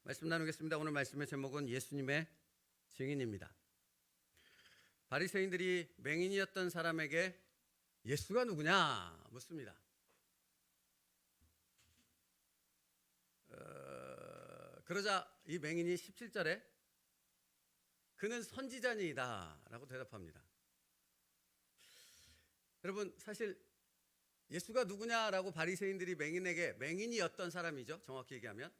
말씀 나누겠습니다. 오늘 말씀의 제목은 예수님의 증인입니다. 바리새인들이 맹인이었던 사람에게 예수가 누구냐 묻습니다. 그러자 이 맹인이 17절에 그는 선지자니이다 라고 대답합니다. 여러분, 사실 예수가 누구냐라고 바리새인들이 맹인에게, 맹인이었던 사람이죠, 정확히 얘기하면,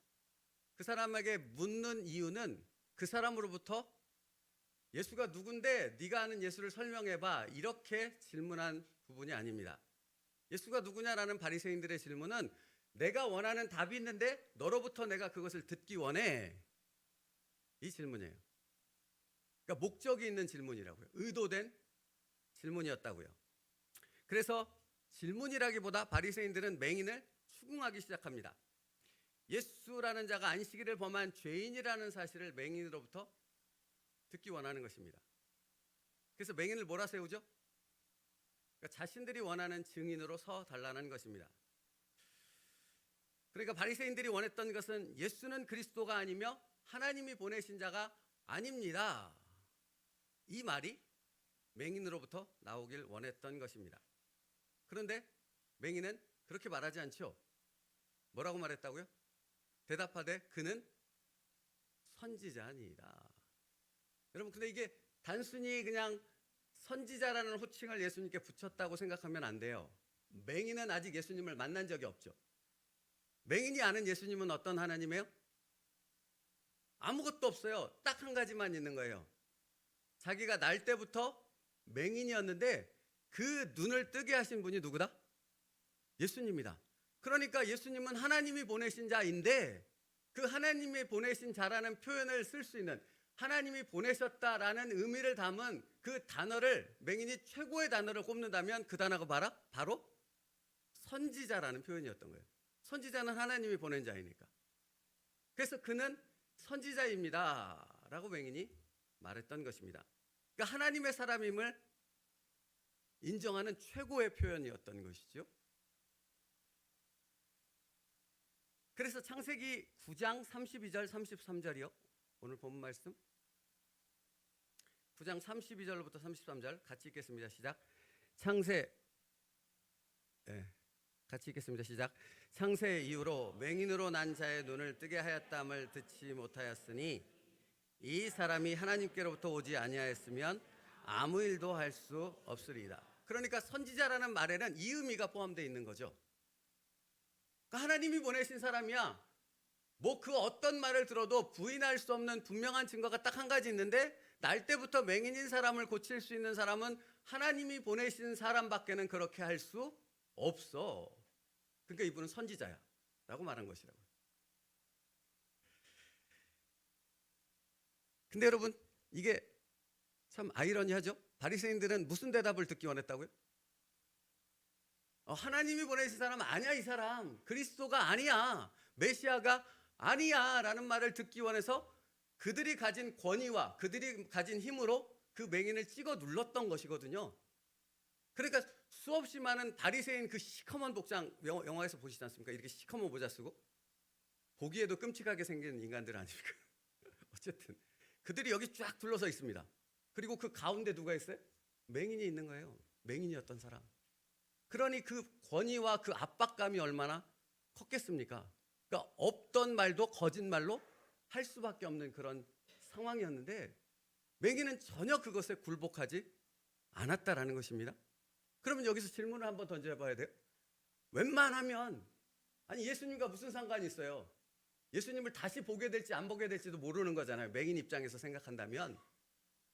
그 사람에게 묻는 이유는 그 사람으로부터 예수가 누군데 네가 아는 예수를 설명해봐, 이렇게 질문한 부분이 아닙니다. 예수가 누구냐라는 바리새인들의 질문은 내가 원하는 답이 있는데 너로부터 내가 그것을 듣기 원해, 이 질문이에요. 그러니까 목적이 있는 질문이라고요. 의도된 질문이었다고요. 그래서 질문이라기보다 바리새인들은 맹인을 추궁하기 시작합니다. 예수라는 자가 안식일을 범한 죄인이라는 사실을 맹인으로부터 듣기 원하는 것입니다. 그래서 맹인을 뭐라 세우죠? 그러니까 자신들이 원하는 증인으로 서 달라는 것입니다. 그러니까 바리새인들이 원했던 것은 예수는 그리스도가 아니며 하나님이 보내신 자가 아닙니다, 이 말이 맹인으로부터 나오길 원했던 것입니다. 그런데 맹인은 그렇게 말하지 않죠. 뭐라고 말했다고요? 대답하되 그는 선지자니이다. 여러분, 근데 이게 단순히 그냥 선지자라는 호칭을 예수님께 붙였다고 생각하면 안 돼요. 맹인은 아직 예수님을 만난 적이 없죠. 맹인이 아는 예수님은 어떤 하나님이에요? 아무것도 없어요. 딱 한 가지만 있는 거예요. 자기가 날 때부터 맹인이었는데 그 눈을 뜨게 하신 분이 누구다? 예수님이다. 그러니까 예수님은 하나님이 보내신 자인데 그 하나님이 보내신 자라는 표현을 쓸 수 있는, 하나님이 보내셨다라는 의미를 담은 그 단어를, 맹인이 최고의 단어를 꼽는다면 그 단어가 바로 선지자라는 표현이었던 거예요. 선지자는 하나님이 보낸 자이니까. 그래서 그는 선지자입니다 라고 맹인이 말했던 것입니다. 그러니까 하나님의 사람임을 인정하는 최고의 표현이었던 것이죠. 그래서 창세기 9장 32절 33절이요. 오늘 본문 말씀 9장 32절부터 33절 같이 읽겠습니다. 시작. 같이 읽겠습니다. 시작. 창세 이후로 맹인으로 난 자의 눈을 뜨게 하였다함을 듣지 못하였으니 이 사람이 하나님께로부터 오지 아니하였으면 아무 일도 할 수 없으리이다. 그러니까 선지자라는 말에는 이 의미가 포함되어 있는 거죠. 그러니까 하나님이 보내신 사람이야. 뭐 그 어떤 말을 들어도 부인할 수 없는 분명한 증거가 딱 한 가지 있는데, 날 때부터 맹인인 사람을 고칠 수 있는 사람은 하나님이 보내신 사람밖에는 그렇게 할 수 없어. 그러니까 이분은 선지자야 라고 말한 것이라고요. 근데 여러분, 이게 참 아이러니하죠? 바리새인들은 무슨 대답을 듣기 원했다고요? 하나님이 보내신 사람 아니야, 이 사람 그리스도가 아니야, 메시아가 아니야 라는 말을 듣기 원해서 그들이 가진 권위와 그들이 가진 힘으로 그 맹인을 찍어 눌렀던 것이거든요. 그러니까 수없이 많은 바리새인, 그 시커먼 복장, 영화에서 보시지 않습니까? 이렇게 시커먼 모자 쓰고 보기에도 끔찍하게 생긴 인간들 아닙니까? 어쨌든 그들이 여기 쫙 둘러서 있습니다. 그리고 그 가운데 누가 있어요? 맹인이 있는 거예요. 맹인이었던 사람. 그러니 그 권위와 그 압박감이 얼마나 컸겠습니까? 그러니까 없던 말도 거짓말로 할 수밖에 없는 그런 상황이었는데 맹인은 전혀 그것에 굴복하지 않았다라는 것입니다. 그러면 여기서 질문을 한번 던져봐야 돼요. 웬만하면, 아니 예수님과 무슨 상관이 있어요? 예수님을 다시 보게 될지 안 보게 될지도 모르는 거잖아요, 맹인 입장에서 생각한다면.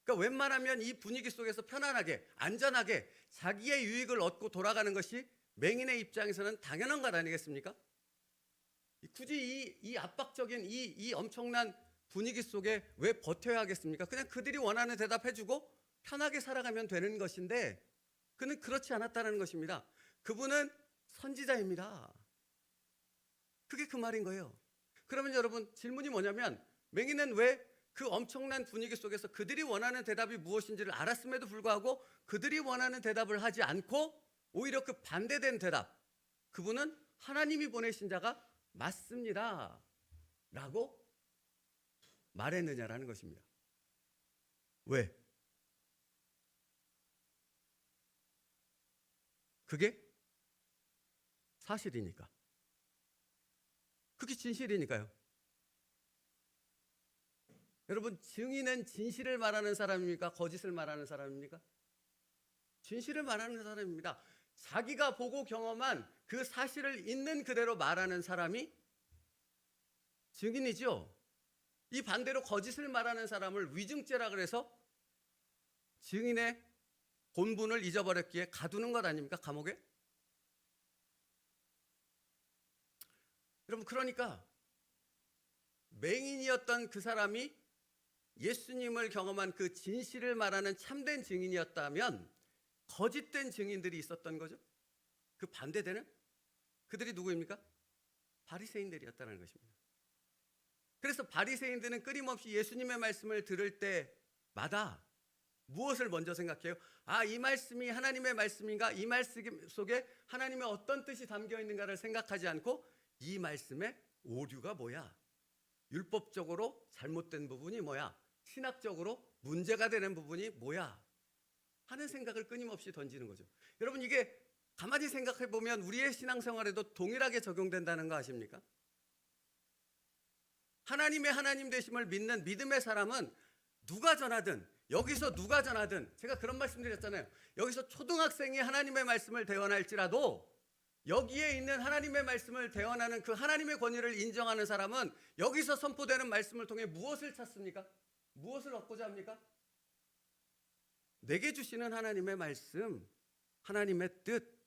그러니까 웬만하면 이 분위기 속에서 편안하게 안전하게 자기의 유익을 얻고 돌아가는 것이 맹인의 입장에서는 당연한 것 아니겠습니까? 굳이 이 압박적인 이 엄청난 분위기 속에 왜 버텨야 하겠습니까? 그냥 그들이 원하는 대답해주고 편하게 살아가면 되는 것인데 그는 그렇지 않았다는 것입니다. 그분은 선지자입니다. 그게 그 말인 거예요. 그러면 여러분, 질문이 뭐냐면, 맹인은 왜 그 엄청난 분위기 속에서 그들이 원하는 대답이 무엇인지를 알았음에도 불구하고 그들이 원하는 대답을 하지 않고 오히려 그 반대된 대답, 그분은 하나님이 보내신 자가 맞습니다 라고 말했느냐라는 것입니다. 왜? 그게 사실이니까. 그게 진실이니까요. 여러분, 증인은 진실을 말하는 사람입니까? 거짓을 말하는 사람입니까? 진실을 말하는 사람입니다. 자기가 보고 경험한 그 사실을 있는 그대로 말하는 사람이 증인이죠. 이 반대로 거짓을 말하는 사람을 위증죄라 그래서 증인의 본분을 잊어버렸기에 가두는 것 아닙니까? 감옥에? 여러분, 그러니까 맹인이었던 그 사람이 예수님을 경험한 그 진실을 말하는 참된 증인이었다면 거짓된 증인들이 있었던 거죠. 그 반대되는 그들이 누구입니까? 바리새인들이었다는 것입니다. 그래서 바리새인들은 끊임없이 예수님의 말씀을 들을 때마다 무엇을 먼저 생각해요? 아, 이 말씀이 하나님의 말씀인가? 이 말씀 속에 하나님의 어떤 뜻이 담겨 있는가를 생각하지 않고 이 말씀의 오류가 뭐야? 율법적으로 잘못된 부분이 뭐야? 신학적으로 문제가 되는 부분이 뭐야? 하는 생각을 끊임없이 던지는 거죠. 여러분, 이게 가만히 생각해 보면 우리의 신앙생활에도 동일하게 적용된다는 거 아십니까? 하나님의 하나님 되심을 믿는 믿음의 사람은 누가 전하든, 여기서 누가 전하든, 제가 그런 말씀 드렸잖아요. 여기서 초등학생이 하나님의 말씀을 대언할지라도 여기에 있는 하나님의 말씀을 대언하는 그 하나님의 권위를 인정하는 사람은 여기서 선포되는 말씀을 통해 무엇을 찾습니까? 무엇을 얻고자 합니까? 내게 주시는 하나님의 말씀, 하나님의 뜻.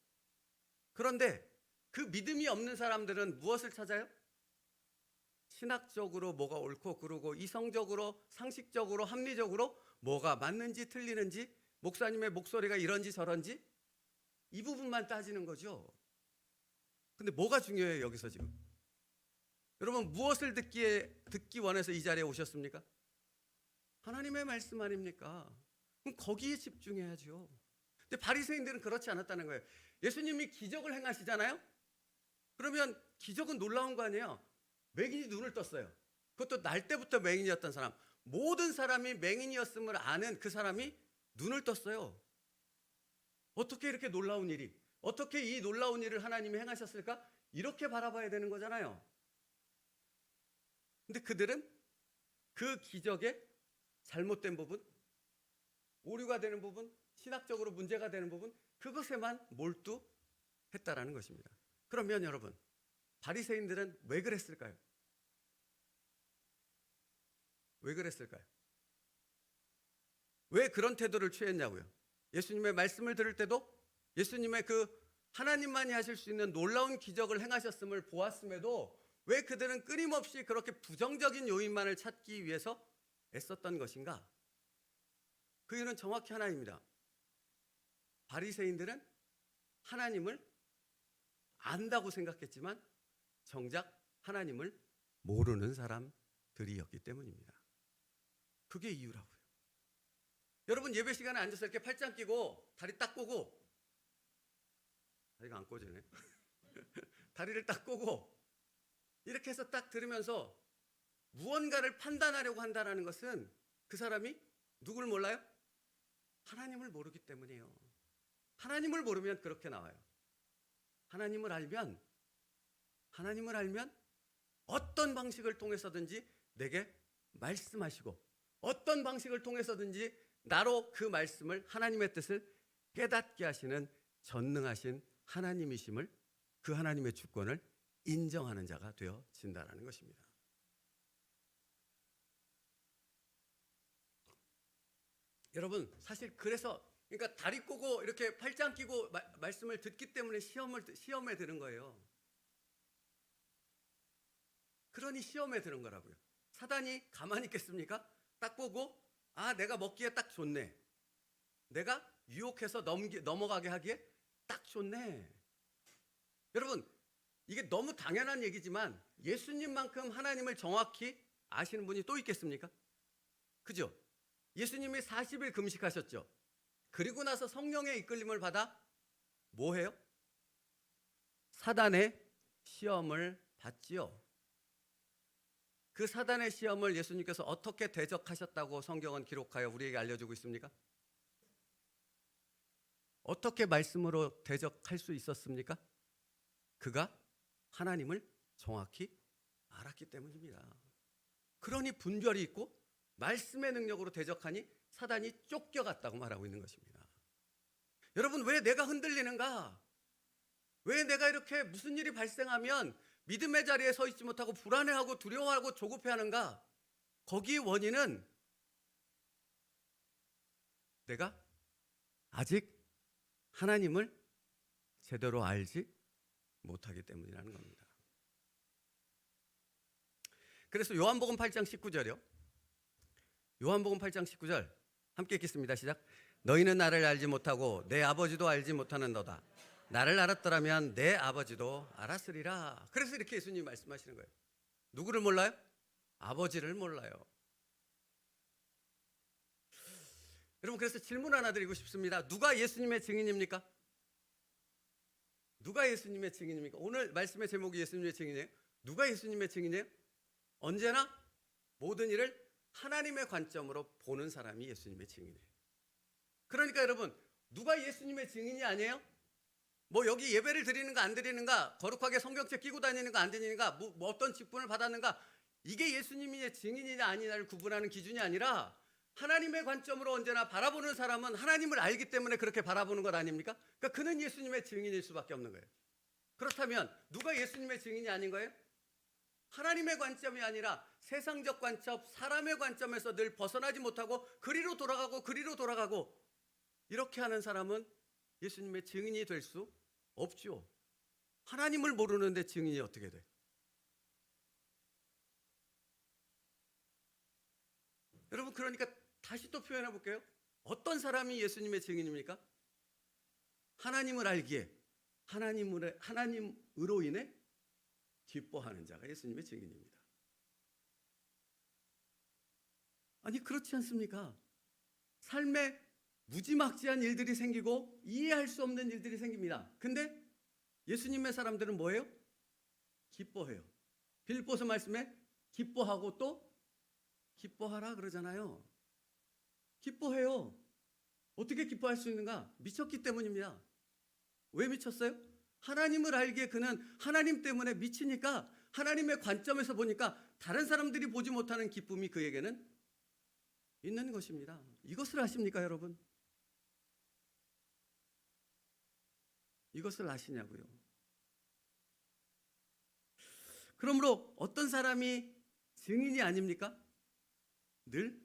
그런데 그 믿음이 없는 사람들은 무엇을 찾아요? 신학적으로 뭐가 옳고 그르고 이성적으로 상식적으로 합리적으로 뭐가 맞는지 틀리는지 목사님의 목소리가 이런지 저런지 이 부분만 따지는 거죠. 근데 뭐가 중요해요 여기서 지금? 여러분, 무엇을 듣기 원해서 이 자리에 오셨습니까? 하나님의 말씀 아닙니까? 그럼 거기에 집중해야죠. 근데 바리새인들은 그렇지 않았다는 거예요. 예수님이 기적을 행하시잖아요. 그러면 기적은 놀라운 거 아니에요. 맹인이 눈을 떴어요. 그것도 날 때부터 맹인이었던 사람. 모든 사람이 맹인이었음을 아는 그 사람이 눈을 떴어요. 어떻게 이렇게 놀라운 일이, 어떻게 이 놀라운 일을 하나님이 행하셨을까? 이렇게 바라봐야 되는 거잖아요. 근데 그들은 그 기적의 잘못된 부분, 오류가 되는 부분, 신학적으로 문제가 되는 부분, 그것에만 몰두했다라는 것입니다. 그러면 여러분, 바리새인들은 왜 그랬을까요? 왜 그랬을까요? 왜 그런 태도를 취했냐고요? 예수님의 말씀을 들을 때도 예수님의 그 하나님만이 하실 수 있는 놀라운 기적을 행하셨음을 보았음에도 왜 그들은 끊임없이 그렇게 부정적인 요인만을 찾기 위해서 애썼던 것인가? 그 이유는 정확히 하나입니다. 바리새인들은 하나님을 안다고 생각했지만 정작 하나님을 모르는 사람들이었기 때문입니다. 그게 이유라고요. 여러분, 예배 시간에 앉아서 이렇게 팔짱 끼고 다리 딱 꼬고, 다리가 안 꼬지네. 다리를 딱 꼬고 이렇게 해서 딱 들으면서 무언가를 판단하려고 한다는 것은 그 사람이 누구를 몰라요? 하나님을 모르기 때문이에요. 하나님을 모르면 그렇게 나와요. 하나님을 알면 어떤 방식을 통해서든지 내게 말씀하시고 어떤 방식을 통해서든지 나로 그 말씀을, 하나님의 뜻을 깨닫게 하시는 전능하신 하나님이심을, 그 하나님의 주권을 인정하는 자가 되어진다는 것입니다. 여러분, 사실 그래서 그러니까 다리 꼬고 이렇게 팔짱 끼고 말씀을 듣기 때문에 시험에 드는 거예요. 그러니 시험에 드는 거라고요. 사단이 가만히 있겠습니까? 딱 보고, 아, 내가 먹기에 딱 좋네. 내가 유혹해서 넘어가게 하기에 딱 좋네. 여러분, 이게 너무 당연한 얘기지만 예수님만큼 하나님을 정확히 아시는 분이 또 있겠습니까? 그죠? 예수님이 40일 금식하셨죠. 그리고 나서 성령의 이끌림을 받아 뭐 해요? 사단의 시험을 받지요. 그 사단의 시험을 예수님께서 어떻게 대적하셨다고 성경은 기록하여 우리에게 알려주고 있습니까? 어떻게 말씀으로 대적할 수 있었습니까? 그가 하나님을 정확히 알았기 때문입니다. 그러니 분별이 있고 말씀의 능력으로 대적하니 사단이 쫓겨갔다고 말하고 있는 것입니다. 여러분, 왜 내가 흔들리는가? 왜 내가 이렇게 무슨 일이 발생하면 믿음의 자리에 서 있지 못하고 불안해하고 두려워하고 조급해하는가? 거기의 원인은 내가 아직 하나님을 제대로 알지 못하기 때문이라는 겁니다. 그래서 요한복음 8장 19절이요. 요한복음 8장 19절 함께 읽겠습니다. 시작. 너희는 나를 알지 못하고 내 아버지도 알지 못하는도다. 나를 알았더라면 내 아버지도 알았으리라. 그래서 이렇게 예수님이 말씀하시는 거예요. 누구를 몰라요? 아버지를 몰라요. 여러분, 그래서 질문 하나 드리고 싶습니다. 누가 예수님의 증인입니까? 누가 예수님의 증인입니까? 오늘 말씀의 제목이 예수님의 증인이에요. 누가 예수님의 증인이에요? 언제나 모든 일을 하나님의 관점으로 보는 사람이 예수님의 증인이에요. 그러니까 여러분, 누가 예수님의 증인이 아니에요? 뭐 여기 예배를 드리는가 안 드리는가, 거룩하게 성경책 끼고 다니는가 안 다니는가, 뭐 어떤 직분을 받았는가, 이게 예수님의 증인이냐 아니냐를 구분하는 기준이 아니라 하나님의 관점으로 언제나 바라보는 사람은 하나님을 알기 때문에 그렇게 바라보는 것 아닙니까? 그러니까 그는 예수님의 증인일 수밖에 없는 거예요. 그렇다면 누가 예수님의 증인이 아닌 거예요? 하나님의 관점이 아니라 세상적 관점, 사람의 관점에서 늘 벗어나지 못하고 그리로 돌아가고 이렇게 하는 사람은 예수님의 증인이 될 수 없죠. 하나님을 모르는데 증인이 어떻게 돼? 여러분, 그러니까 다시 또 표현해 볼게요. 어떤 사람이 예수님의 증인입니까? 하나님을 알기에 하나님으로 인해 기뻐하는 자가 예수님의 증인입니다. 아니, 그렇지 않습니까? 삶에 무지막지한 일들이 생기고 이해할 수 없는 일들이 생깁니다. 근데 예수님의 사람들은 뭐예요? 기뻐해요. 빌립보서 말씀에 기뻐하고 또 기뻐하라 그러잖아요. 기뻐해요. 어떻게 기뻐할 수 있는가? 미쳤기 때문입니다. 왜 미쳤어요? 하나님을 알기에 그는 하나님 때문에 미치니까 하나님의 관점에서 보니까 다른 사람들이 보지 못하는 기쁨이 그에게는 있는 것입니다. 이것을 아십니까, 여러분? 이것을 아시냐고요? 그러므로 어떤 사람이 증인이 아닙니까? 늘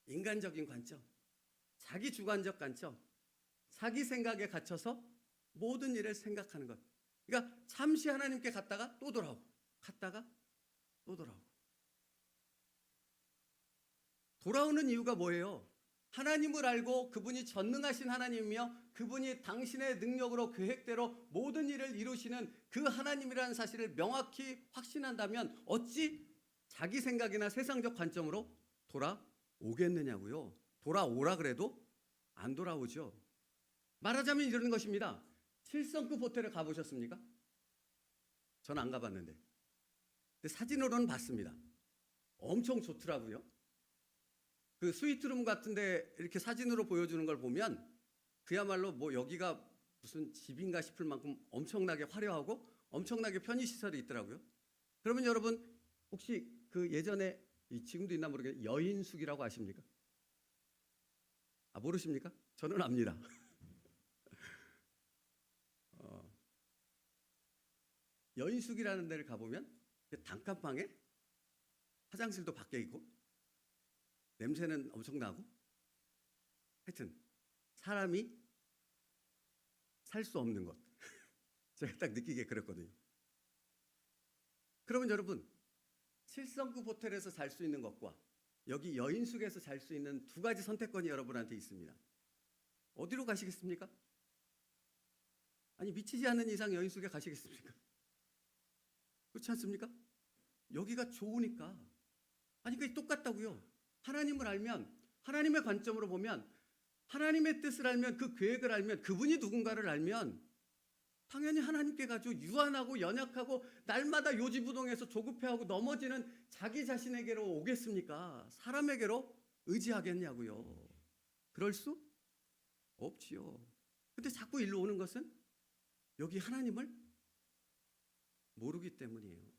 인간적인 관점, 자기 주관적 관점, 자기 생각에 갇혀서 모든 일을 생각하는 것. 그러니까 잠시 하나님께 갔다가 또 돌아오고, 갔다가 또 돌아오고. 돌아오는 이유가 뭐예요? 하나님을 알고 그분이 전능하신 하나님이며 그분이 당신의 능력으로 계획대로 모든 일을 이루시는 그 하나님이라는 사실을 명확히 확신한다면 어찌 자기 생각이나 세상적 관점으로 돌아오겠느냐고요. 돌아오라 그래도 안 돌아오죠. 말하자면 이런 것입니다. 7성급 호텔에 가보셨습니까? 저는 안 가봤는데. 근데 사진으로는 봤습니다. 엄청 좋더라고요. 그 스위트룸 같은데 이렇게 사진으로 보여주는 걸 보면 그야말로 뭐 여기가 무슨 집인가 싶을 만큼 엄청나게 화려하고 엄청나게 편의시설이 있더라고요. 그러면 여러분 혹시 그 예전에 지금도 있나 모르겠는데 여인숙이라고 아십니까? 아, 모르십니까? 저는 압니다. 여인숙이라는 데를 가보면 단칸방에 화장실도 밖에 있고 냄새는 엄청 나고 하여튼 사람이 살 수 없는 것. 제가 딱 느끼게 그랬거든요. 그러면 여러분 7성급 호텔에서 잘 수 있는 것과 여기 여인숙에서 잘 수 있는 두 가지 선택권이 여러분한테 있습니다. 어디로 가시겠습니까? 아니, 미치지 않는 이상 여인숙에 가시겠습니까? 그렇지 않습니까? 여기가 좋으니까. 아니, 그게 똑같다고요. 하나님을 알면, 하나님의 관점으로 보면, 하나님의 뜻을 알면, 그 계획을 알면, 그분이 누군가를 알면 당연히 하나님께 가죠. 유한하고 연약하고 날마다 요지부동해서 조급해하고 넘어지는 자기 자신에게로 오겠습니까? 사람에게로 의지하겠냐고요. 그럴 수 없지요. 근데 자꾸 일로 오는 것은 여기 하나님을 모르기 때문이에요.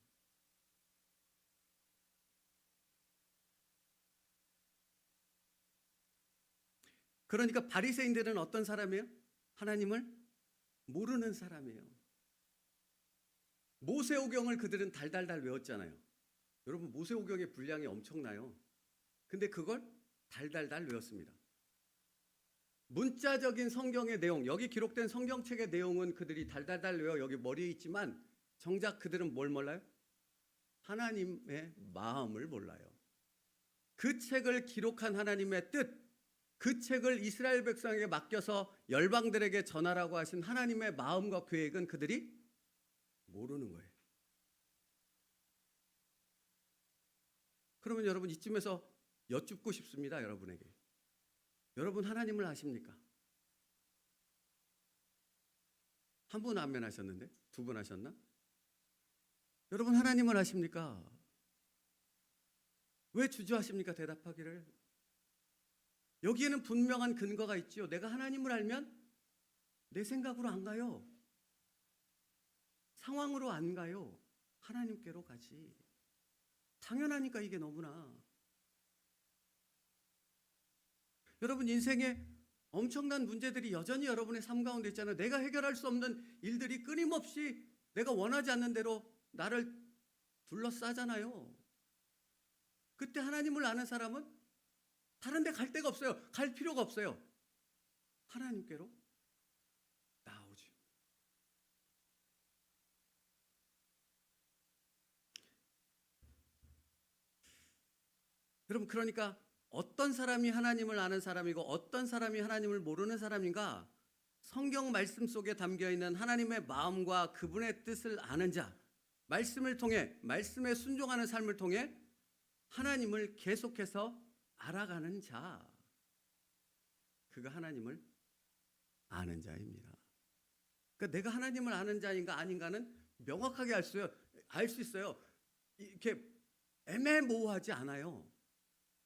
그러니까 바리새인들은 어떤 사람이에요? 하나님을 모르는 사람이에요. 모세오경을 그들은 달달달 외웠잖아요. 여러분 모세오경의 분량이 엄청나요. 근데 그걸 달달달 외웠습니다. 문자적인 성경의 내용, 여기 기록된 성경책의 내용은 그들이 달달달 외워 여기 머리에 있지만 정작 그들은 뭘 몰라요? 하나님의 마음을 몰라요. 그 책을 기록한 하나님의 뜻, 그 책을 이스라엘 백성에게 맡겨서 열방들에게 전하라고 하신 하나님의 마음과 계획은 그들이 모르는 거예요. 그러면 여러분 이쯤에서 여쭙고 싶습니다. 여러분에게. 여러분 하나님을 아십니까? 한 분 아멘 하셨는데? 두 분 하셨나? 여러분 하나님을 아십니까? 왜 주저하십니까? 대답하기를. 여기에는 분명한 근거가 있지요. 내가 하나님을 알면 내 생각으로 안 가요. 상황으로 안 가요. 하나님께로 가지. 당연하니까 이게 너무나. 여러분 인생에 엄청난 문제들이 여전히 여러분의 삶 가운데 있잖아요. 내가 해결할 수 없는 일들이 끊임없이 내가 원하지 않는 대로 나를 둘러싸잖아요. 그때 하나님을 아는 사람은 다른 데 갈 데가 없어요. 갈 필요가 없어요. 하나님께로 나오죠. 여러분 그러니까 어떤 사람이 하나님을 아는 사람이고 어떤 사람이 하나님을 모르는 사람인가? 성경 말씀 속에 담겨있는 하나님의 마음과 그분의 뜻을 아는 자, 말씀을 통해 말씀에 순종하는 삶을 통해 하나님을 계속해서 알아가는 자, 그가 하나님을 아는 자입니다. 그러니까 내가 하나님을 아는 자인가 아닌가는 명확하게 알 수 있어요. 이렇게 애매모호하지 않아요.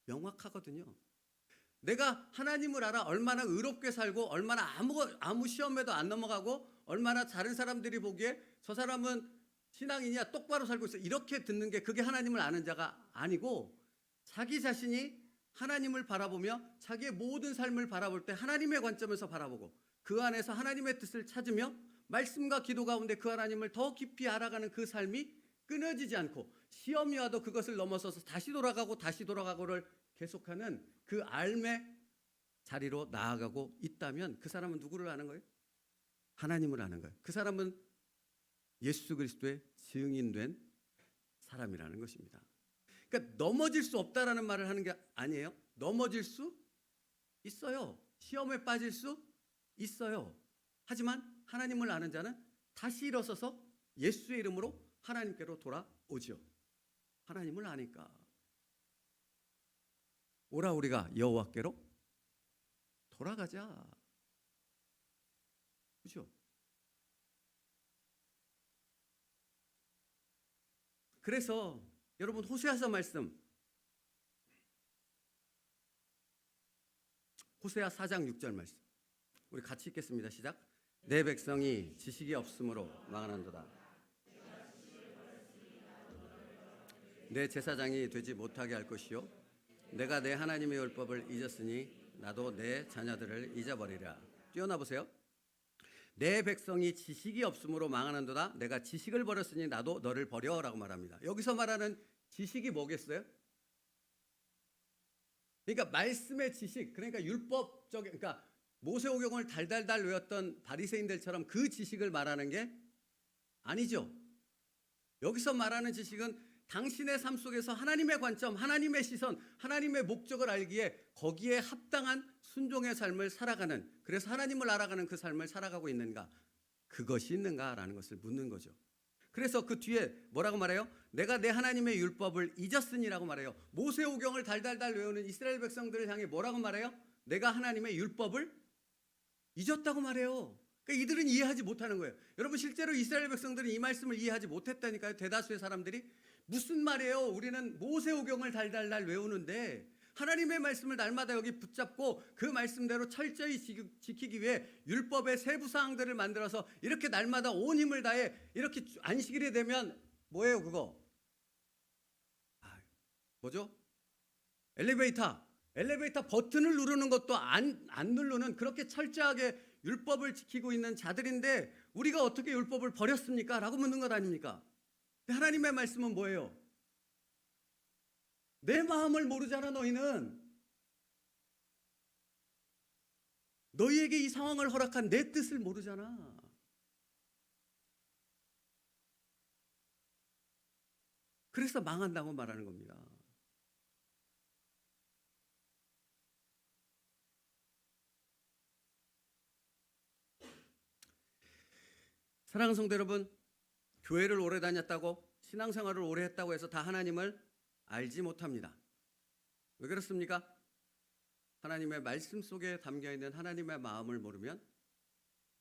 명확하거든요. 내가 하나님을 알아 얼마나 의롭게 살고 얼마나 아무 시험에도 안 넘어가고 얼마나 다른 사람들이 보기에 저 사람은 신앙이냐 똑바로 살고 있어 이렇게 듣는 게 그게 하나님을 아는 자가 아니고 자기 자신이 하나님을 바라보며 자기의 모든 삶을 바라볼 때 하나님의 관점에서 바라보고 그 안에서 하나님의 뜻을 찾으며 말씀과 기도 가운데 그 하나님을 더 깊이 알아가는 그 삶이 끊어지지 않고 시험이 와도 그것을 넘어서서 다시 돌아가고를 계속하는 그 삶의 자리로 나아가고 있다면 그 사람은 누구를 아는 거예요? 하나님을 아는 거예요. 그 사람은 예수 그리스도의 증인된 사람이라는 것입니다. 그러니까 넘어질 수 없다라는 말을 하는 게 아니에요. 넘어질 수 있어요. 시험에 빠질 수 있어요. 하지만 하나님을 아는 자는 다시 일어서서 예수의 이름으로 하나님께로 돌아오죠. 하나님을 아니까. 오라 우리가 여호와께로 돌아가자. 그렇죠? 그래서 여러분 호세아서 말씀 호세아 4장 6절 말씀 우리 같이 읽겠습니다. 시작. 내 백성이 지식이 없으므로 망하는도다. 내 제사장이 되지 못하게 할 것이요 내가 내 하나님의 율법을 잊었으니 나도 내 자녀들을 잊어버리라. 뛰어나 보세요. 내 백성이 지식이 없으므로 망하는도다. 내가 지식을 버렸으니 나도 너를 버려라고 말합니다. 여기서 말하는 지식이 뭐겠어요? 그러니까 말씀의 지식, 그러니까 율법적인, 그러니까 모세오경을 달달달 외웠던 바리새인들처럼 그 지식을 말하는 게 아니죠. 여기서 말하는 지식은 당신의 삶 속에서 하나님의 관점, 하나님의 시선, 하나님의 목적을 알기에 거기에 합당한 순종의 삶을 살아가는, 그래서 하나님을 알아가는 그 삶을 살아가고 있는가, 그것이 있는가라는 것을 묻는 거죠. 그래서 그 뒤에 뭐라고 말해요? 내가 내 하나님의 율법을 잊었으니라고 말해요. 모세오경을 달달달 외우는 이스라엘 백성들을 향해 뭐라고 말해요? 내가 하나님의 율법을 잊었다고 말해요. 그러니까 이들은 이해하지 못하는 거예요. 여러분 실제로 이스라엘 백성들은 이 말씀을 이해하지 못했다니까요. 대다수의 사람들이 무슨 말이에요? 우리는 모세오경을 달달달 외우는데 하나님의 말씀을 날마다 여기 붙잡고 그 말씀대로 철저히 지키기 위해 율법의 세부 사항들을 만들어서 이렇게 날마다 온 힘을 다해 이렇게 안식일이 되면 뭐예요 그거? 뭐죠? 엘리베이터 버튼을 누르는 것도 안 누르는 그렇게 철저하게 율법을 지키고 있는 자들인데 우리가 어떻게 율법을 버렸습니까? 라고 묻는 것 아닙니까? 하나님의 말씀은 뭐예요? 내 마음을 모르잖아. 너희는 너희에게 이 상황을 허락한 내 뜻을 모르잖아. 그래서 망한다고 말하는 겁니다. 사랑하는 성도 여러분, 교회를 오래 다녔다고 신앙생활을 오래 했다고 해서 다 하나님을 알지 못합니다. 왜 그렇습니까? 하나님의 말씀 속에 담겨있는 하나님의 마음을 모르면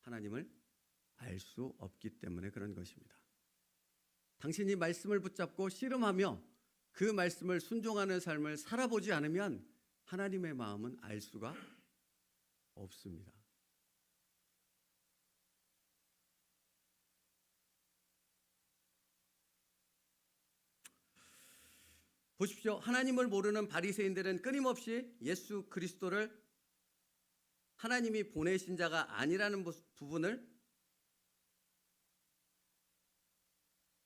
하나님을 알 수 없기 때문에 그런 것입니다. 당신이 말씀을 붙잡고 씨름하며 그 말씀을 순종하는 삶을 살아보지 않으면 하나님의 마음은 알 수가 없습니다. 보십시오. 하나님을 모르는 바리새인들은 끊임없이 예수 그리스도를 하나님이 보내신 자가 아니라는 부분을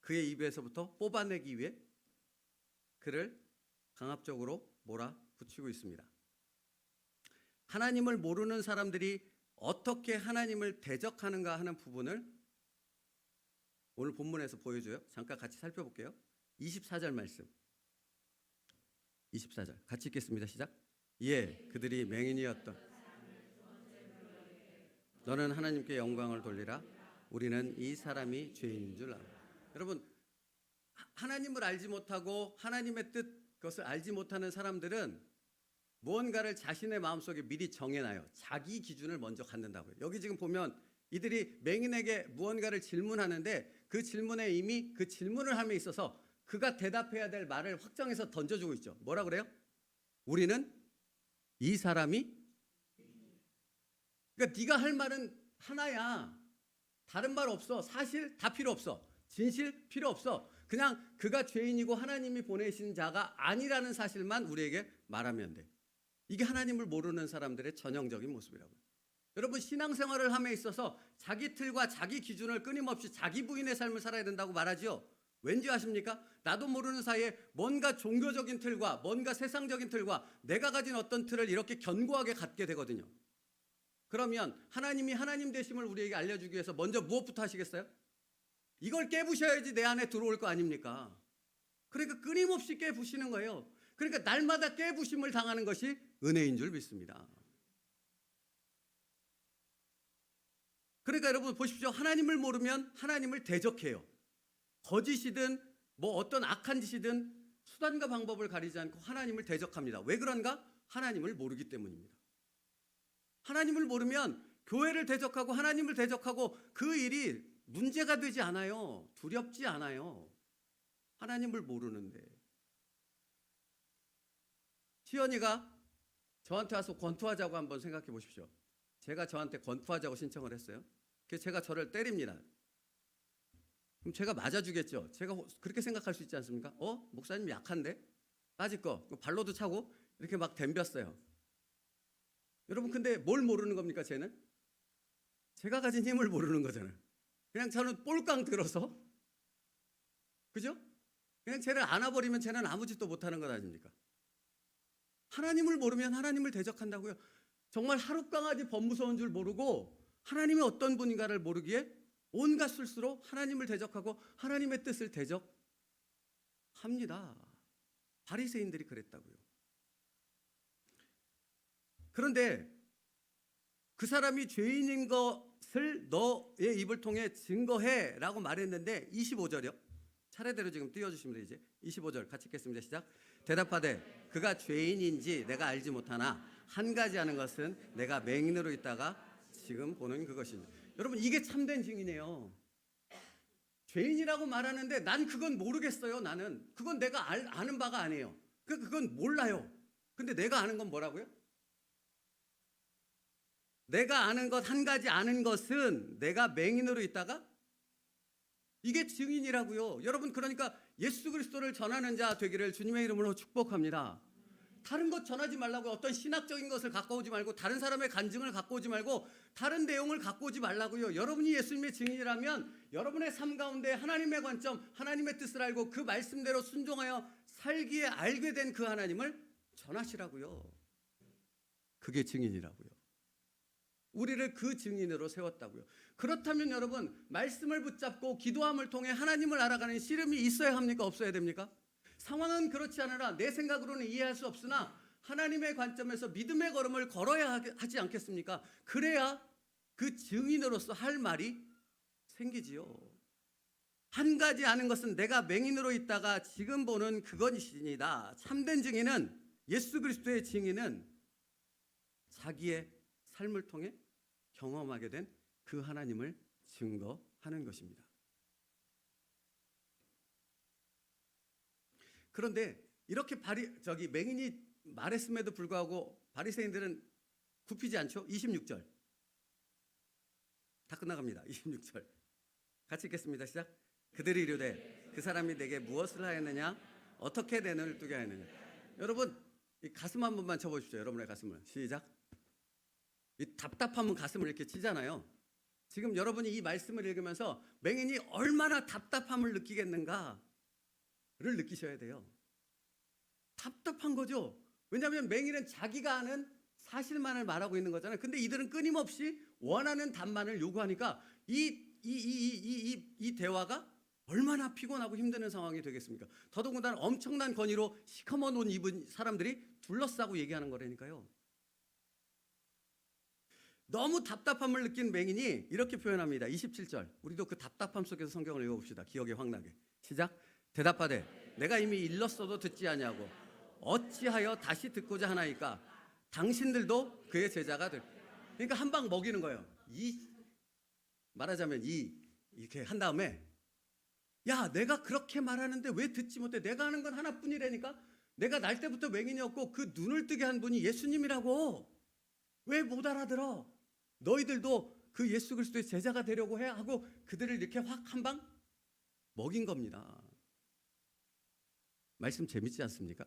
그의 입에서부터 뽑아내기 위해 그를 강압적으로 몰아붙이고 있습니다. 하나님을 모르는 사람들이 어떻게 하나님을 대적하는가 하는 부분을 오늘 본문에서 보여줘요. 잠깐 같이 살펴볼게요. 24절 말씀. 24절 같이 읽겠습니다. 시작. 예, 그들이 맹인이었던 너는 하나님께 영광을 돌리라. 우리는 이 사람이 죄인인 줄 알아. 여러분, 하나님을 알지 못하고 하나님의 뜻 그것을 알지 못하는 사람들은 무언가를 자신의 마음속에 미리 정해놔요. 자기 기준을 먼저 갖는다고요. 여기 지금 보면 이들이 맹인에게 무언가를 질문하는데 그 질문에 이미 그 질문을 함에 있어서 그가 대답해야 될 말을 확정해서 던져주고 있죠. 뭐라 그래요? 우리는 이 사람이 그러니까 네가 할 말은 하나야. 다른 말 없어. 사실 다 필요 없어. 진실 필요 없어. 그냥 그가 죄인이고 하나님이 보내신 자가 아니라는 사실만 우리에게 말하면 돼. 이게 하나님을 모르는 사람들의 전형적인 모습이라고요. 여러분 신앙생활을 함에 있어서 자기 틀과 자기 기준을 끊임없이 자기 부인의 삶을 살아야 된다고 말하지요. 왠지 아십니까? 나도 모르는 사이에 뭔가 종교적인 틀과 뭔가 세상적인 틀과 내가 가진 어떤 틀을 이렇게 견고하게 갖게 되거든요. 그러면 하나님이 하나님 되심을 우리에게 알려주기 위해서 먼저 무엇부터 하시겠어요? 이걸 깨부셔야지 내 안에 들어올 거 아닙니까? 그러니까 끊임없이 깨부시는 거예요. 그러니까 날마다 깨부심을 당하는 것이 은혜인 줄 믿습니다. 그러니까 여러분 보십시오. 하나님을 모르면 하나님을 대적해요. 거짓이든 뭐 어떤 악한 짓이든 수단과 방법을 가리지 않고 하나님을 대적합니다. 왜 그런가? 하나님을 모르기 때문입니다. 하나님을 모르면 교회를 대적하고 하나님을 대적하고 그 일이 문제가 되지 않아요. 두렵지 않아요. 하나님을 모르는데. 시연이가 저한테 와서 권투하자고 한번 생각해 보십시오. 제가 저한테 권투하자고 신청을 했어요. 그래서 제가 저를 때립니다. 그럼 제가 맞아주겠죠. 제가 그렇게 생각할 수 있지 않습니까? 목사님 약한데? 빠질 거. 발로도 차고 이렇게 막 덤볐어요. 여러분 근데 뭘 모르는 겁니까 쟤는? 제가 가진 힘을 모르는 거잖아요. 그냥 저는 볼깡 들어서 그죠? 그냥 쟤를 안아버리면 쟤는 아무 짓도 못하는 것 아닙니까? 하나님을 모르면 하나님을 대적한다고요. 정말 하룻강아지 법무서운 줄 모르고 하나님이 어떤 분인가를 모르기에 온갖 술수로 하나님을 대적하고 하나님의 뜻을 대적합니다. 바리새인들이 그랬다고요. 그런데 그 사람이 죄인인 것을 너의 입을 통해 증거해 라고 말했는데 25절이요. 차례대로 지금 띄워주시면 돼요. 이제 25절 같이 읽겠습니다. 시작. 대답하되 그가 죄인인지 내가 알지 못하나 한 가지 아는 것은 내가 맹인으로 있다가 지금 보는 그것입니다. 여러분, 이게 참된 증인이에요. 죄인이라고 말하는데 난 그건 모르겠어요. 나는 그건 내가 아는 바가 아니에요. 그건 몰라요. 근데 내가 아는 건 뭐라고요? 내가 아는 것 한 가지 아는 것은 내가 맹인으로 있다가 이게 증인이라고요. 여러분, 그러니까 예수 그리스도를 전하는 자 되기를 주님의 이름으로 축복합니다. 다른 것 전하지 말라고. 어떤 신학적인 것을 갖고 오지 말고, 다른 사람의 간증을 갖고 오지 말고, 다른 내용을 갖고 오지 말라고요. 여러분이 예수님의 증인이라면 여러분의 삶 가운데 하나님의 관점, 하나님의 뜻을 알고 그 말씀대로 순종하여 살기에 알게 된 그 하나님을 전하시라고요. 그게 증인이라고요. 우리를 그 증인으로 세웠다고요. 그렇다면 여러분, 말씀을 붙잡고 기도함을 통해 하나님을 알아가는 씨름이 있어야 합니까? 없어야 됩니까? 상황은 그렇지 않으나 내 생각으로는 이해할 수 없으나 하나님의 관점에서 믿음의 걸음을 걸어야 하지 않겠습니까? 그래야 그 증인으로서 할 말이 생기지요. 한 가지 아는 것은 내가 맹인으로 있다가 지금 보는 그것이니다. 참된 증인은, 예수 그리스도의 증인은 자기의 삶을 통해 경험하게 된 그 하나님을 증거하는 것입니다. 그런데 이렇게 맹인이 말했음에도 불구하고 바리새인들은 굽히지 않죠? 26절 다 끝나갑니다. 26절 같이 읽겠습니다. 시작. 그들이 이르되 그 사람이 내게 무엇을 하였느냐? 어떻게 내 눈을 뜨게 하였느냐? 여러분, 이 가슴 한 번만 쳐보십시오. 여러분의 가슴을. 시작. 이 답답하면 가슴을 이렇게 치잖아요. 지금 여러분이 이 말씀을 읽으면서 맹인이 얼마나 답답함을 느끼겠는가를 느끼셔야 돼요. 답답한 거죠. 왜냐하면 맹인은 자기가 아는 사실만을 말하고 있는 거잖아요. 근데 이들은 끊임없이 원하는 답만을 요구하니까 이 대화가 얼마나 피곤하고 힘드는 상황이 되겠습니까? 더더군다나 엄청난 권위로 시커먼 옷 입은 사람들이 둘러싸고 얘기하는 거라니까요. 너무 답답함을 느낀 맹인이 이렇게 표현합니다. 27절. 우리도 그 답답함 속에서 성경을 읽어봅시다. 기억에 확 나게. 시작. 대답하되 내가 이미 일렀어도 듣지 아니하고 어찌하여 다시 듣고자 하나이까? 당신들도 그의 제자가 될. 그러니까 한 방 먹이는 거예요. 말하자면 이렇게 한 다음에, 야, 내가 그렇게 말하는데 왜 듣지 못해? 내가 하는 건 하나뿐이라니까. 내가 날 때부터 맹인이었고 그 눈을 뜨게 한 분이 예수님이라고. 왜 못 알아들어? 너희들도 그 예수 그리스도의 제자가 되려고 해? 하고 그들을 이렇게 확 한 방 먹인 겁니다. 말씀 재밌지 않습니까?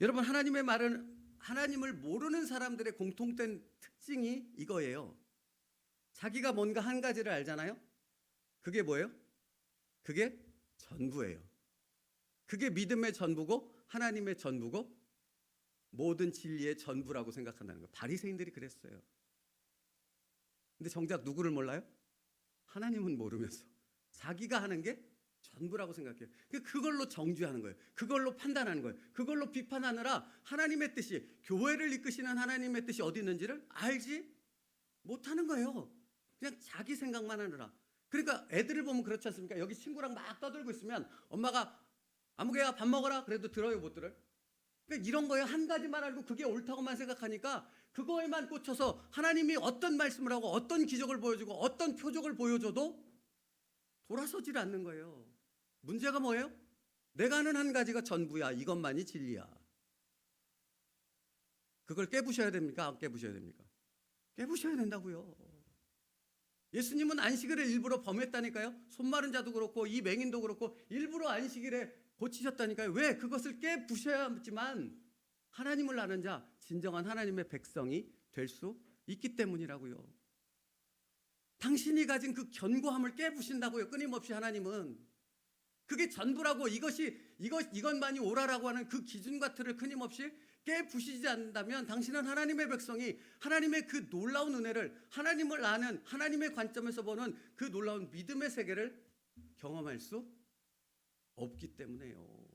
여러분, 하나님의 말은 하나님을 모르는 사람들의 공통된 특징이 이거예요. 자기가 뭔가 한 가지를 알잖아요. 그게 뭐예요? 그게 전부예요. 그게 믿음의 전부고 하나님의 전부고 모든 진리의 전부라고 생각한다는 거예요. 바리새인들이 그랬어요. 근데 정작 누구를 몰라요? 하나님은 모르면서 자기가 하는 게 전부라고 생각해요. 그걸로 정죄하는 거예요. 그걸로 판단하는 거예요. 그걸로 비판하느라 하나님의 뜻이, 교회를 이끄시는 하나님의 뜻이 어디 있는지를 알지 못하는 거예요. 그냥 자기 생각만 하느라. 그러니까 애들을 보면 그렇지 않습니까? 여기 친구랑 막 떠들고 있으면 엄마가 아무개야 밥 먹어라 그래도 들어요, 못 들어요? 그러니까 이런 거예요. 한 가지만 알고 그게 옳다고만 생각하니까 그거에만 꽂혀서 하나님이 어떤 말씀을 하고 어떤 기적을 보여주고 어떤 표적을 보여줘도 돌아서질 않는 거예요. 문제가 뭐예요? 내가 아는 한 가지가 전부야. 이것만이 진리야. 그걸 깨부셔야 됩니까? 안 깨부셔야 됩니까? 깨부셔야 된다고요. 예수님은 안식일을 일부러 범했다니까요. 손 마른 자도 그렇고 이 맹인도 그렇고 일부러 안식일에 고치셨다니까요. 왜? 그것을 깨부셔야지만 하나님을 아는 자, 진정한 하나님의 백성이 될 수 있기 때문이라고요. 당신이 가진 그 견고함을 깨부신다고요. 끊임없이 하나님은. 그게 전부라고. 이것만이 옳아라고 하는 그 기준과 틀을 끊임없이 깨부시지 않는다면 당신은 하나님의 백성이 하나님의 그 놀라운 은혜를, 하나님을 아는 하나님의 관점에서 보는 그 놀라운 믿음의 세계를 경험할 수 없기 때문에요.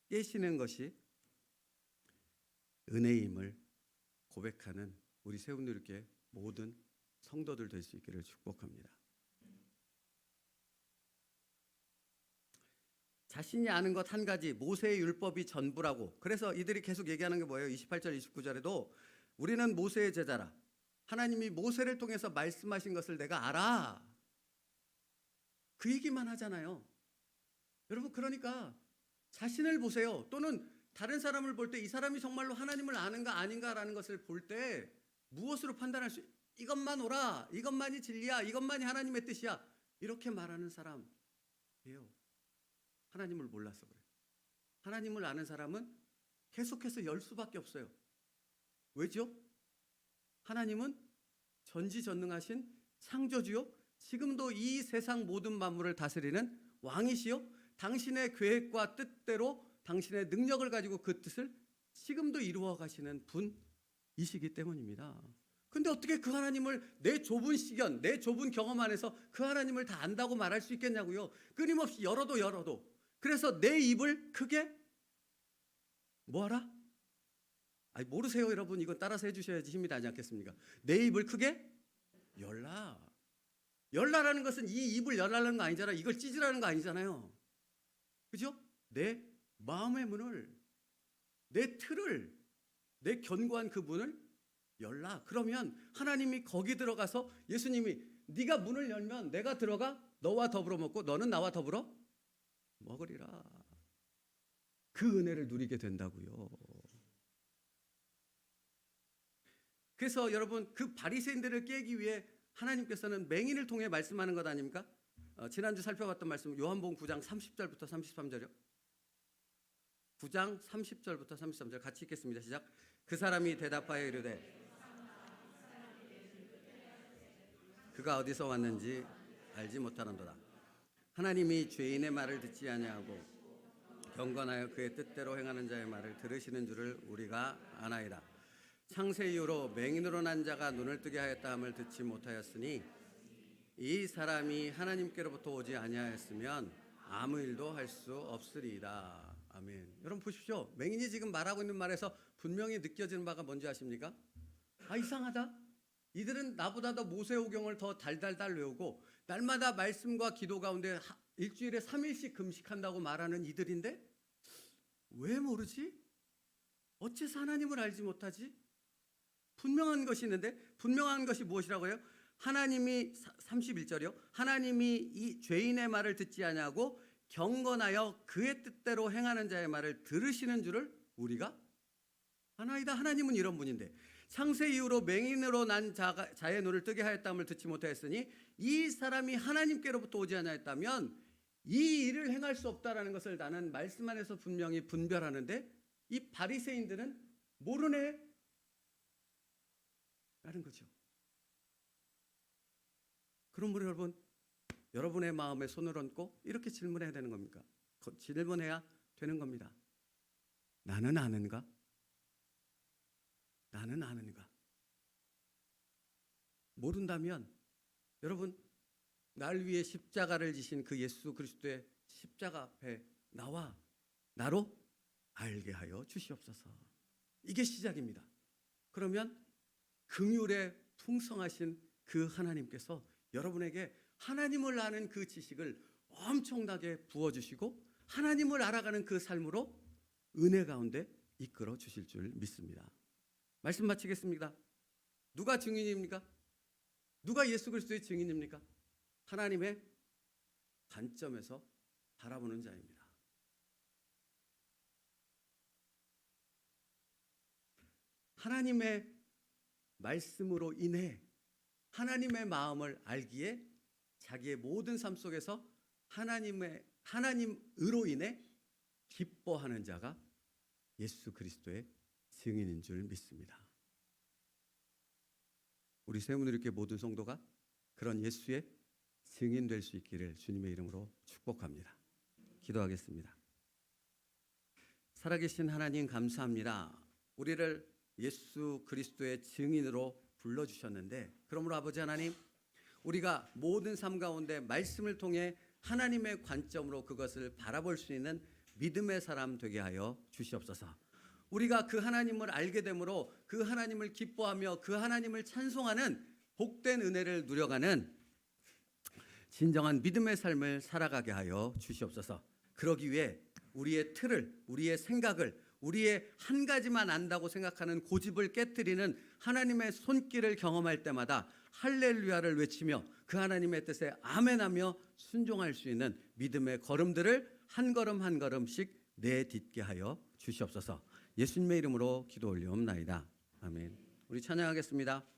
깨시는 것이 은혜임을 고백하는 우리 세운누리교회 모든 성도들 될 수 있기를 축복합니다. 자신이 아는 것 한 가지, 모세의 율법이 전부라고. 그래서 이들이 계속 얘기하는 게 뭐예요? 28절 29절에도 우리는 모세의 제자라. 하나님이 모세를 통해서 말씀하신 것을 내가 알아. 그 얘기만 하잖아요. 여러분, 그러니까 자신을 보세요. 또는 다른 사람을 볼 때 이 사람이 정말로 하나님을 아는가 아닌가라는 것을 볼 때 무엇으로 판단할 수, 이것만 오라, 이것만이 진리야, 이것만이 하나님의 뜻이야, 이렇게 말하는 사람이에요. 하나님을 몰라서 그래요. 하나님을 아는 사람은 계속해서 열 수밖에 없어요. 왜죠? 하나님은 전지전능하신 창조주요, 지금도 이 세상 모든 만물을 다스리는 왕이시요, 당신의 계획과 뜻대로 당신의 능력을 가지고 그 뜻을 지금도 이루어 가시는 분이시기 때문입니다. 근데 어떻게 그 하나님을 내 좁은 시견, 내 좁은 경험 안에서 그 하나님을 다 안다고 말할 수 있겠냐고요. 끊임없이 열어도. 그래서 내 입을 크게 뭐하라? 아니, 모르세요 여러분. 이건 따라서 해주셔야지 힘이 나지 않겠습니까? 내 입을 크게 열라. 열라라는 것은 이 입을 열라는 거 아니잖아요. 이걸 찢으라는 거 아니잖아요. 그죠? 내 마음의 문을, 내 틀을, 내 견고한 그 문을 열라. 그러면 하나님이 거기 들어가서, 예수님이 네가 문을 열면 내가 들어가 너와 더불어 먹고 너는 나와 더불어 먹으리라. 그 은혜를 누리게 된다고요. 그래서 여러분, 그 바리새인들을 깨기 위해 하나님께서는 맹인을 통해 말씀하는 것 아닙니까? 지난주 살펴봤던 말씀, 요한복음 9장 30절부터 33절이요. 9장 30절부터 33절 같이 읽겠습니다. 시작. 그 사람이 대답하여 이르되 그가 어디서 왔는지 알지 못하는도다. 하나님이 죄인의 말을 듣지 아니하고 경건하여 그의 뜻대로 행하는 자의 말을 들으시는 줄을 우리가 아나이다. 창세 이후로 맹인으로 난 자가 눈을 뜨게 하였다 함을 듣지 못하였으니 이 사람이 하나님께로부터 오지 아니하였으면 아무 일도 할 수 없으리이다. 아멘. 여러분 보십시오. 맹인이 지금 말하고 있는 말에서 분명히 느껴지는 바가 뭔지 아십니까? 아, 이상하다. 이들은 나보다 더 모세오경을 더 달달달 외우고 날마다 말씀과 기도 가운데 일주일에 3일씩 금식한다고 말하는 이들인데 왜 모르지? 어째서 하나님을 알지 못하지? 분명한 것이 있는데, 분명한 것이 무엇이라고요? 하나님이 31절이요. 하나님이 이 죄인의 말을 듣지 아니하고 경건하여 그의 뜻대로 행하는 자의 말을 들으시는 줄을 우리가 아나이다. 하나님은 이런 분인데 창세 이후로 맹인으로 난 자의 눈을 뜨게 하였다함을 듣지 못하였으니 이 사람이 하나님께로부터 오지 아니하였다면 이 일을 행할 수 없다라는 것을 나는 말씀 안에서 분명히 분별하는데 이 바리새인들은 모르네 라는 거죠. 그러므로 여러분, 여러분의 마음에 손을 얹고 이렇게 질문해야 되는 겁니까? 질문해야 되는 겁니다. 나는 아는가? 나는 아는가? 모른다면 여러분, 날 위해 십자가를 지신 그 예수 그리스도의 십자가 앞에 나로 알게 하여 주시옵소서. 이게 시작입니다. 그러면 긍휼에 풍성하신 그 하나님께서 여러분에게 하나님을 아는 그 지식을 엄청나게 부어주시고 하나님을 알아가는 그 삶으로 은혜 가운데 이끌어 주실 줄 믿습니다. 말씀 마치겠습니다. 누가 증인입니까? 누가 예수 그리스도의 증인입니까? 하나님의 관점에서 바라보는 자입니다. 하나님의 말씀으로 인해 하나님의 마음을 알기에 자기의 모든 삶 속에서 하나님으로 인해 기뻐하는 자가 예수 그리스도의 증인인 줄 믿습니다. 우리 세문이렇게 모든 성도가 그런 예수의 증인 될 수 있기를 주님의 이름으로 축복합니다. 기도하겠습니다. 살아계신 하나님 감사합니다. 우리를 예수 그리스도의 증인으로 불러주셨는데 그러므로 아버지 하나님, 우리가 모든 삶 가운데 말씀을 통해 하나님의 관점으로 그것을 바라볼 수 있는 믿음의 사람 되게 하여 주시옵소서. 우리가 그 하나님을 알게 되므로 그 하나님을 기뻐하며 그 하나님을 찬송하는 복된 은혜를 누려가는 진정한 믿음의 삶을 살아가게 하여 주시옵소서. 그러기 위해 우리의 틀을, 우리의 생각을, 우리의 한 가지만 안다고 생각하는 고집을 깨뜨리는 하나님의 손길을 경험할 때마다 할렐루야를 외치며 그 하나님의 뜻에 아멘하며 순종할 수 있는 믿음의 걸음들을 한 걸음 한 걸음씩 내딛게 하여 주시옵소서. 예수님의 이름으로 기도 올리옵나이다. 아멘. 우리 찬양하겠습니다.